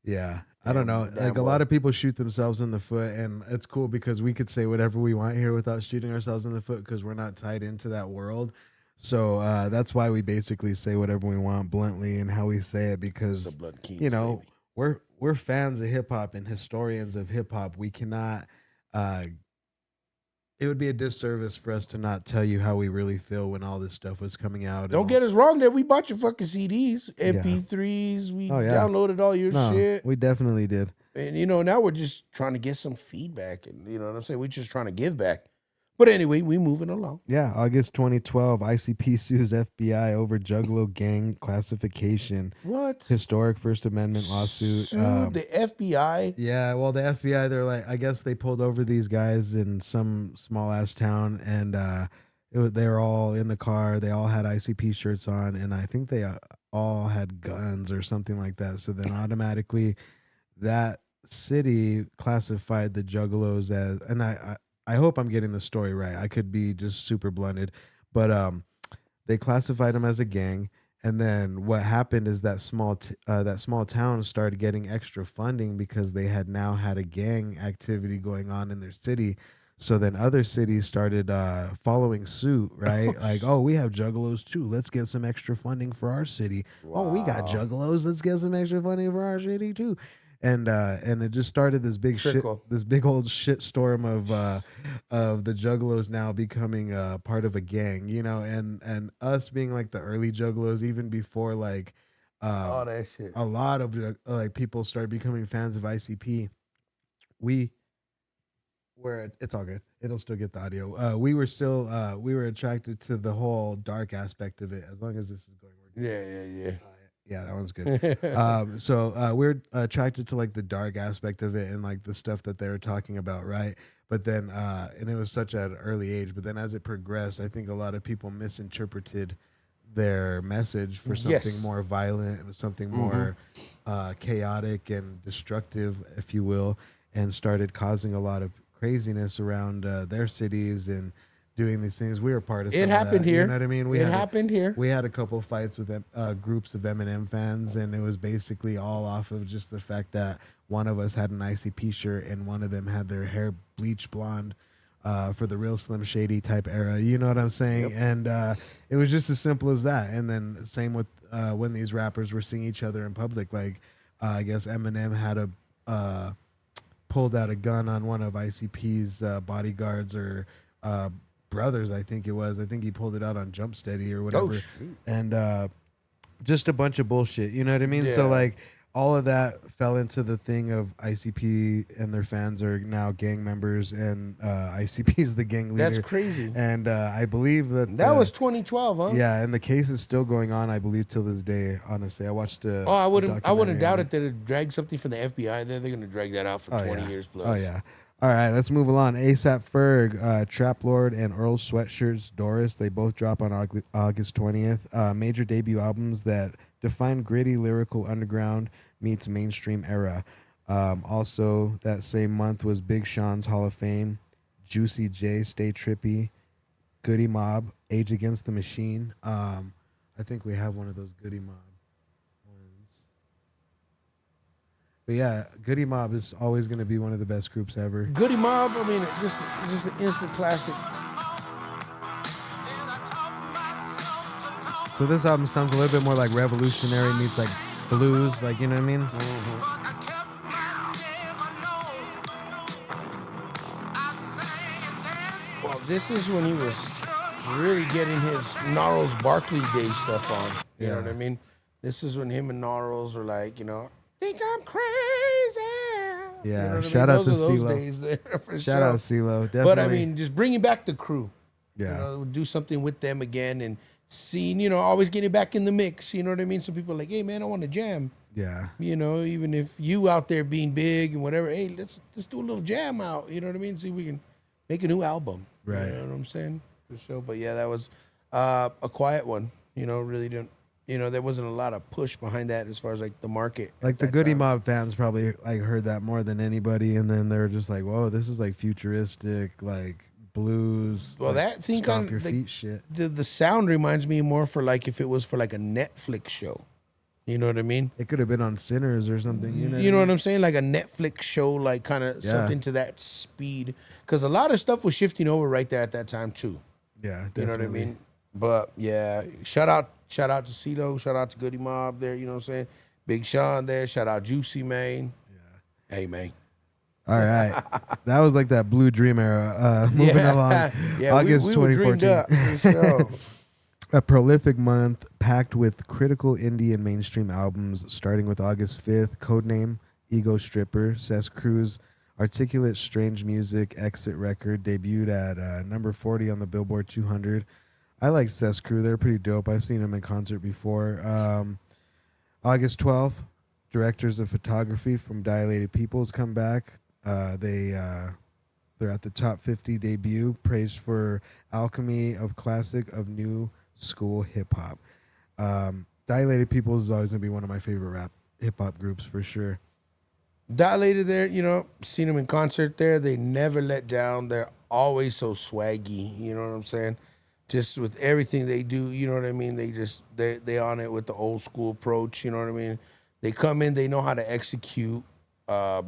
Yeah, I don't know. Damn Like a well. lot of people shoot themselves in the foot, and it's cool because we could say whatever we want here without shooting ourselves in the foot because we're not tied into that world. So that's why we basically say whatever we want bluntly and how we say it because it's a Blood Kings, baby. we're fans of hip hop and historians of hip hop. We cannot It would be a disservice for us to not tell you how we really feel when all this stuff was coming out. Don't get us wrong there. We bought your fucking CDs, MP3s. We Oh, yeah. downloaded all your No, shit. we definitely did. And, now we're just trying to get some feedback. And, you know what I'm saying? We're just trying to give back. But anyway, we moving along. Yeah, August 2012, ICP sues FBI over Juggalo gang classification. What? Historic First Amendment lawsuit. Sued the FBI? Yeah, well, the FBI, they're like, I guess they pulled over these guys in some small ass town, and they were all in the car. They all had ICP shirts on, and I think they all had guns or something like that. So then automatically, that city classified the Juggalos as, and I hope I'm getting the story right. I could be just super blunted, but they classified them as a gang. And then what happened is that small town started getting extra funding because they had now had a gang activity going on in their city. So then other cities started following suit, right? Like, oh, we have Juggalos too. Let's get some extra funding for our city. Wow. Oh, we got Juggalos. Let's get some extra funding for our city too. And it just started this big this big old shit storm of the Juggalos now becoming part of a gang, and us being like the early Juggalos, even before like all that shit. A lot of like people started becoming fans of ICP. It's all good. It'll still get the audio. We were attracted to the whole dark aspect of it. As long as this is going, we're good. Yeah. Yeah, that one's good. So we're attracted to like the dark aspect of it and like the stuff that they were talking about, right? But then, and it was such at an early age. But then as it progressed, I think a lot of people misinterpreted their message for something more violent and something more chaotic and destructive, if you will, and started causing a lot of craziness around their cities and doing these things. We were part of it happened here. You know what I mean? It happened here. We had a couple of fights with groups of Eminem fans, and it was basically all off of just the fact that one of us had an ICP shirt and one of them had their hair bleached blonde for the real Slim Shady type era. You know what I'm saying? Yep. And it was just as simple as that. And then same with when these rappers were seeing each other in public. Like I guess Eminem had pulled out a gun on one of ICP's bodyguards or brothers, I think it was. I think he pulled it out on Jump Steady or whatever. And just a bunch of bullshit. You know what I mean? Yeah. So like all of that fell into the thing of ICP and their fans are now gang members, and ICP is the gang leader. That's crazy. And I believe that was 2012, huh? Yeah, and the case is still going on, I believe, till this day. Honestly, I watched. I wouldn't doubt it that it dragged something from the FBI. They're going to drag that out for 20 years plus. Oh yeah. All right, let's move along. ASAP Ferg, Trap Lord, and Earl Sweatshirt's Doris. They both drop on August 20th. Major debut albums that define gritty lyrical underground meets mainstream era. Also, that same month was Big Sean's Hall of Fame, Juicy J, Stay Trippy, Goody Mob, Age Against the Machine. I think we have one of those Goody Mob ones. But yeah, Goody Mob is always going to be one of the best groups ever. Goody Mob, I mean, just an instant classic. So this album sounds a little bit more like revolutionary meets like blues, like, you know what I mean? Well, this is when he was really getting his Gnarls Barkley Day stuff on. You know what I mean? This is when him and Gnarls are like, think I'm crazy. Yeah, you know shout out to CeeLo. Days there for Shout out CeeLo, definitely. But I mean, just bringing back the crew. Yeah. Do something with them again and seeing, always getting back in the mix. You know what I mean? Some people are like, hey, man, I want to jam. Yeah. Even if you out there being big and whatever, hey, let's do a little jam out. You know what I mean? See if we can make a new album. Right. You know what I'm saying? For sure. But yeah, that was a quiet one. Really didn't. There wasn't a lot of push behind that as far as like the market. Like the Goody Mob fans probably like heard that more than anybody, and then they're just like, whoa, this is like futuristic, like blues. Well, like, that thing stomp kind your of feet shit. The sound reminds me more for like if it was for like a Netflix show. You know what I mean? It could have been on Sinners or something. You know what I'm saying? Like a Netflix show, like kind of something to that speed. Because a lot of stuff was shifting over right there at that time too. Yeah, definitely. You know what I mean? But yeah, shout out to CeeLo, shout out to Goody Mob there. You know what I'm saying? Big Sean there. Shout out Juicy, man. Yeah. Hey, man. All right. That was like that Blue Dream era. Moving along. August we were dreamed 2014. up, for sure. A prolific month packed with critical indie and mainstream albums, starting with August 5th, Codename, Ego Stripper, Cess Cruz, Articulate Strange Music, Exit Record, debuted at number 40 on the Billboard 200. I like Cess Crew. They're pretty dope. I've seen them in concert before. August 12th, Directors of Photography from Dilated Peoples come back. They're at the top 50 debut, praised for alchemy of classic of new school hip hop. Dilated Peoples is always gonna be one of my favorite rap hip hop groups for sure. Dilated there, seen them in concert there. They never let down. They're always so swaggy. You know what I'm saying? Just with everything they do, you know what I mean? They on it with the old school approach. You know what I mean? They come in, they know how to execute. They're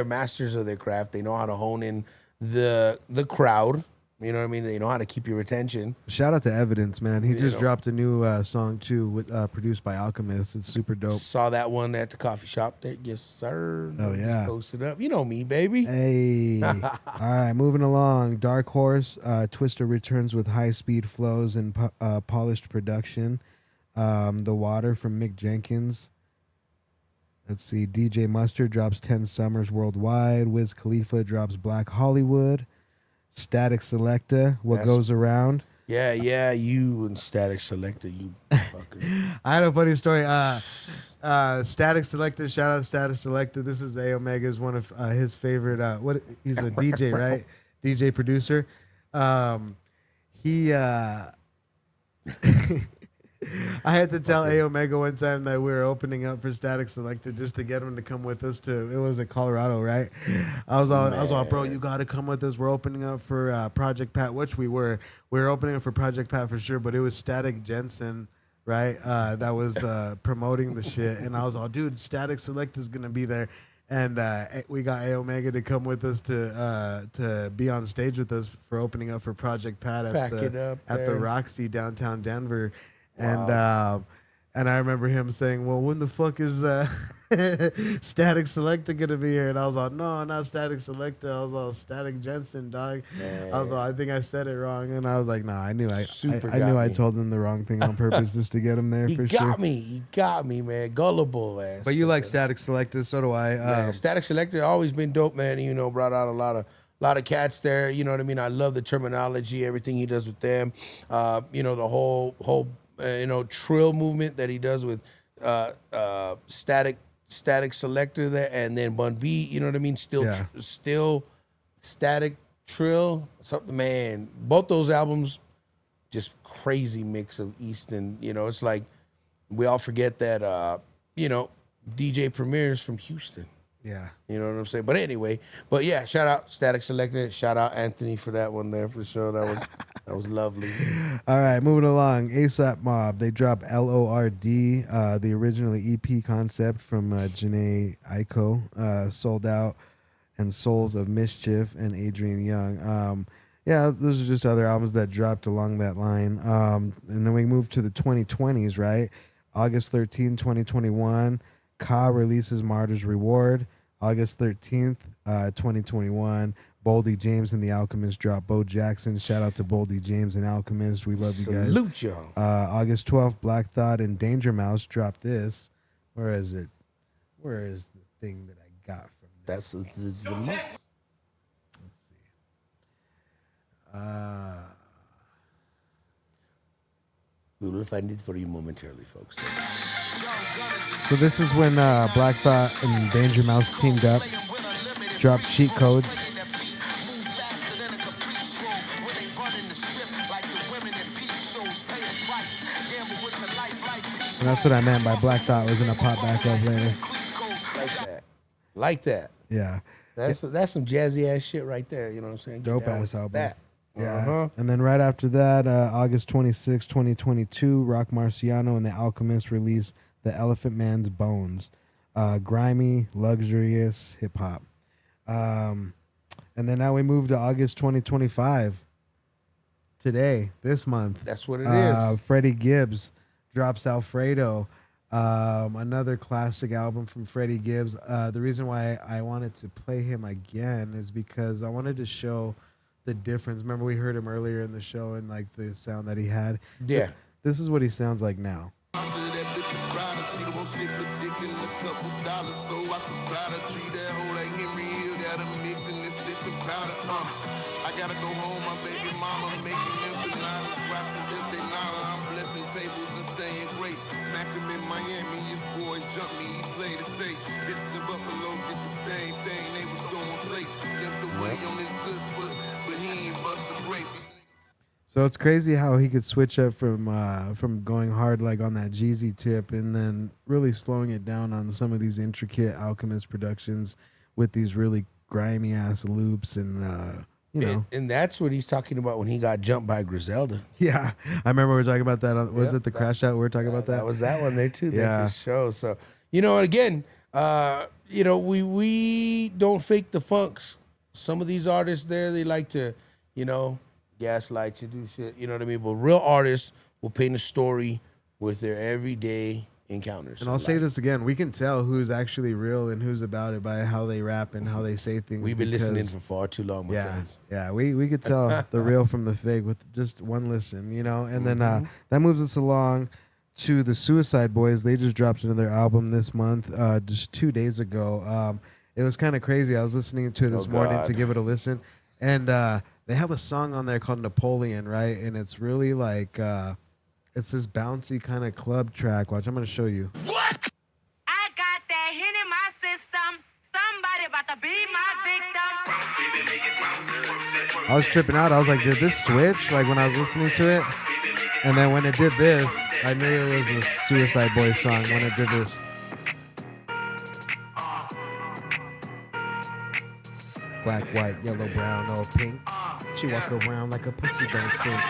masters of their craft. They know how to hone in the crowd. You know what I mean? They know how to keep your attention. Shout out to Evidence, man. He just dropped a new song too, with, produced by Alchemist. It's super dope. Saw that one at the coffee shop there. Yes, sir. Oh, yeah. Posted up. You know me, baby. Hey. All right, moving along. Dark Horse, Twister returns with high-speed flows and polished production. The Water from Mick Jenkins. Let's see. DJ Mustard drops 10 Summers Worldwide. Wiz Khalifa drops Black Hollywood. Static Selecta, What Goes Around. Yeah, you and Static Selecta, you fucker. I had a funny story. Static Selecta, shout out Static Selecta. This is A Omega's one of his favorite. He's a DJ, right? DJ producer. He. I had to tell A Omega one time that we were opening up for Static Selecta just to get him to come with us to. It was in Colorado, right? I was all, bro, you got to come with us. We're opening up for Project Pat, which we were. We were opening up for Project Pat for sure, but it was Static Jensen, right? That was promoting the shit, and I was all, dude, Static Selecta's gonna be there, and we got A Omega to come with us to be on stage with us for opening up for Project Pat at the Roxy downtown Denver. Wow. And I remember him saying, well, when the fuck is Static Selecta going to be here? And I was like, no, not Static Selecta. I was all Static Jensen, dog. Man. I was like, I think I said it wrong. And I was like, nah, I knew I told him the wrong thing on purpose just to get him there for sure. He got me, man. Gullible ass. But you like Static Selecta, so do I. Static Selecta always been dope, man. Brought out a lot of cats there. You know what I mean? I love the terminology, everything he does with them. The whole trill movement that he does with Static Selecta there, and then Bun B, you know what I mean? Still Static Trill. Something, man. Both those albums, just crazy mix of East and, it's like we all forget that DJ Premier's from Houston. Yeah. You know what I'm saying? But anyway, yeah, shout out Static Selecta. Shout out Anthony for that one there for sure. That was lovely. All right, moving along. ASAP Mob. They dropped LORD, the originally EP concept from Janae Aiko, Sold Out, and Souls of Mischief, and Adrian Young. Those are just other albums that dropped along that line. And then we move to the 2020s, right? August 13, 2021. Ka releases Martyr's Reward. August 13th, 2021. Boldy James and the Alchemist drop Bo Jackson. Shout out to Boldy James and Alchemist. We love you guys. Salute y'all. August 12th, Black Thought and Danger Mouse drop this. Where is it? Where is the thing that I got from this? That's the Let's see. We will find it for you momentarily, folks. So this is when Black Thought and Danger Mouse teamed up, dropped Cheat Codes. And that's what I meant by Black Thought was gonna pop back up later. Like that. Yeah. That's some jazzy ass shit right there. You know what I'm saying? Dope ass album. That. Yeah. And then right after that, August 26, 2022, Rock Marciano and the Alchemist released The Elephant Man's Bones. Grimy, luxurious hip hop. And then now we move to August 2025. Today, this month. That's what it is. Freddie Gibbs drops Alfredo. Another classic album from Freddie Gibbs. The reason why I wanted to play him again is because I wanted to show the difference. Remember, we heard him earlier in the show and like the sound that he had. Yeah. This is what he sounds like now. So I supplied a tree that whole like Henry Hill, got a mix in this liquid powder. I gotta go home, my baby mama making empanadas, gracias de nada. I'm blessing tables and saying grace. Smacked him in Miami, his boys jumped me, he played it safe. Bitches in Buffalo did the same thing, they was going place. N.W.A on his good foot, but he ain't bust a grape. So it's crazy how he could switch up from going hard like on that Jeezy tip and then really slowing it down on some of these intricate Alchemist productions with these really grimy ass loops and you know. And that's what he's talking about when he got jumped by Griselda. Yeah, I remember we were talking about that. Was it the Crash Out? We were talking about that. That was that one there too. Yeah. For sure. So and again, we don't fake the funks. Some of these artists there, they like to, gaslight to do shit. You know what I mean? But real artists will paint a story with their everyday encounters. And I'll say this again: we can tell who's actually real and who's about it by how they rap and how they say things. We've been listening for far too long, my friends. Yeah, we could tell the real from the fake with just one listen, And then that moves us along to the Suicide Boys. They just dropped another album this month, just 2 days ago. It was kind of crazy. I was listening to it this morning to give it a listen, and they have a song on there called Napoleon, right? And it's really like it's this bouncy kind of club track. Watch, I'm gonna show you. What? I got that hit in my system. Somebody about to be my victim. I was tripping out. I was like, did this switch? Like when I was listening to it, and then when it did this, I knew it was a Suicide Boys song. When it did this. Black, white, yellow, brown, or pink. She walk around like a pussy don't stink.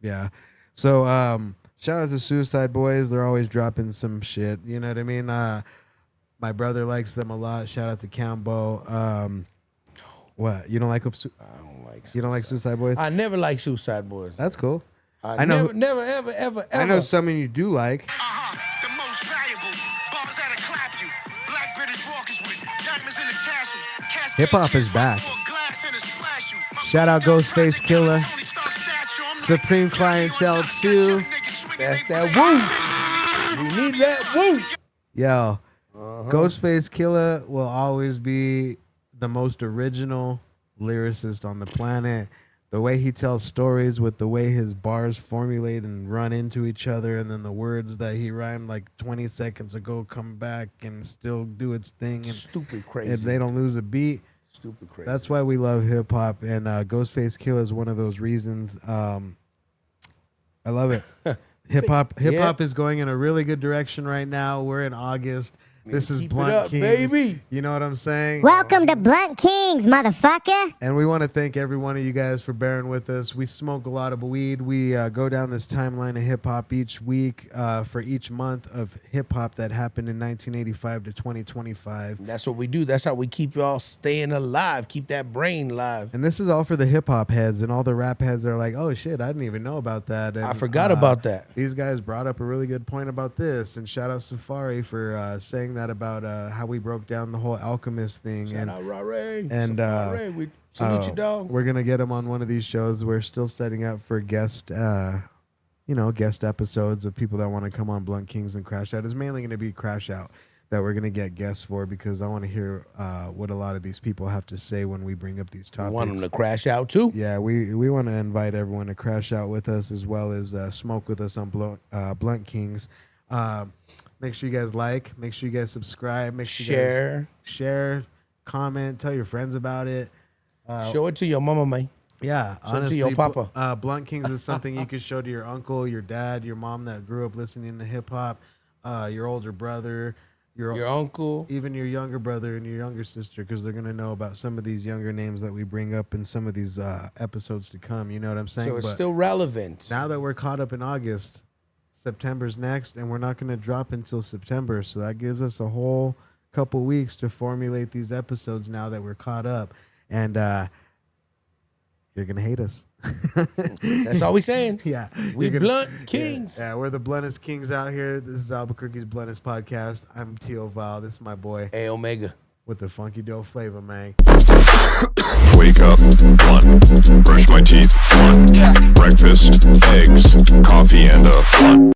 Yeah. So shout out to Suicide Boys. They're always dropping some shit. You know what I mean? My brother likes them a lot. Shout out to Cambo. What? You don't like them? I don't like. You don't like Suicide Boys? I never like Suicide Boys. That's cool. I know. Never, ever. I know someone you do like. The most valuable. Bars that'll clap you. Black British rockers with diamonds in the tassels. Hip hop is back. Shout out Ghostface Killer. Supreme Clientele 2. That's that woo. We need that woo. Yo, Ghostface Killer will always be the most original lyricist on the planet. The way he tells stories with the way his bars formulate and run into each other, and then the words that he rhymed like 20 seconds ago come back and still do its thing. And stupid crazy. And they don't lose a beat. Stupid crazy. That's why we love hip hop, and Ghostface Killer is one of those reasons. I love it. Hip hop is going in a really good direction right now. We're in August. This is keep Blunt it up, Kings, baby. You know what I'm saying? Welcome to Blunt Kings, motherfucker. And we want to thank every one of you guys for bearing with us. We smoke a lot of weed. We go down this timeline of hip hop each week for each month of hip hop that happened in 1985 to 2025. That's what we do. That's how we keep y'all staying alive. Keep that brain alive. And this is all for the hip hop heads, and all the rap heads are like, oh shit, I didn't even know about that. And, I forgot about that. These guys brought up a really good point about this. And shout out Safari for saying that about how we broke down the whole Alchemist thing. Shout out Ray. And we salute you, dog. We're gonna get him on one of these shows. We're still setting up for guest episodes of people that want to come on Blunt Kings and Crash Out. It's mainly going to be Crash Out that we're going to get guests for, because I want to hear what a lot of these people have to say when we bring up these topics. We want them to crash out too. Yeah, we want to invite everyone to crash out with us, as well as smoke with us on Blunt Kings. Make sure you guys like. Make sure you guys subscribe. Make sure you guys share, comment, tell your friends about it. Show it to your mama, man. Yeah, show honestly, it to your papa. Blunt Kings is something you could show to your uncle, your dad, your mom that grew up listening to hip hop, your older brother, your uncle, even your younger brother and your younger sister, because they're gonna know about some of these younger names that we bring up in some of these episodes to come. You know what I'm saying? So it's still relevant. Now that we're caught up in August, September's next, and we're not going to drop until September. So that gives us a whole couple weeks to formulate these episodes now that we're caught up. And you're gonna hate us. That's all we saying. Yeah, We you're blunt kings. Yeah, we're the bluntest kings out here. This is Albuquerque's bluntest podcast. I'm T.O. Val. This is my boy Hey, Omega. with the funky dough flavor, man. Wake up, blunt. Brush my teeth, blunt. Breakfast, eggs, coffee, and a blunt.